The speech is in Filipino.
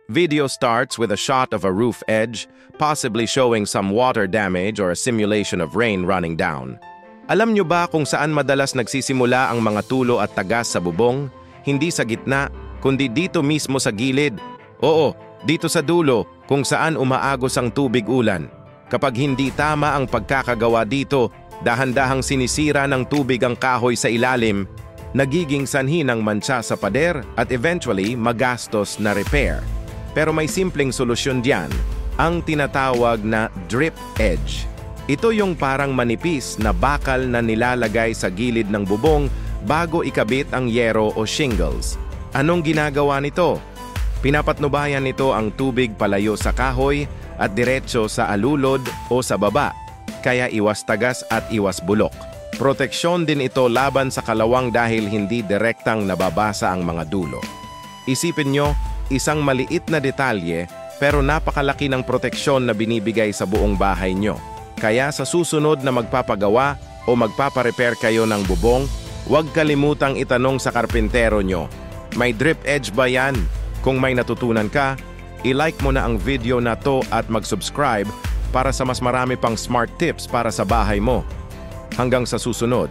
Video starts with a shot of a roof edge, possibly showing some water damage or a simulation of rain running down. Alam nyo ba kung saan madalas nagsisimula ang mga tulo at tagas sa bubong? Hindi sa gitna, kundi dito mismo sa gilid. Oo, dito sa dulo kung saan umaagos ang tubig ulan. Kapag hindi tama ang pagkakagawa dito, dahan-dahang sinisira ng tubig ang kahoy sa ilalim, nagiging sanhi ng mantsa sa pader at eventually magastos na repair. Pero may simpleng solusyon diyan, ang tinatawag na drip edge. Ito yung parang manipis na bakal na nilalagay sa gilid ng bubong bago ikabit ang yero o shingles. Anong ginagawa nito? Pinapatnubayan nito ang tubig palayo sa kahoy at diretso sa alulod o sa baba, kaya iwas tagas at iwas bulok. Proteksyon din ito laban sa kalawang dahil hindi direktang nababasa ang mga dulo. Isipin nyo, isang maliit na detalye pero napakalaki ng proteksyon na binibigay sa buong bahay nyo. Kaya sa susunod na magpapagawa o magpaparepair kayo ng bubong, huwag kalimutang itanong sa karpintero nyo, may drip edge ba yan? Kung may natutunan ka, i-like mo na ang video na to at mag-subscribe para sa mas marami pang smart tips para sa bahay mo. Hanggang sa susunod.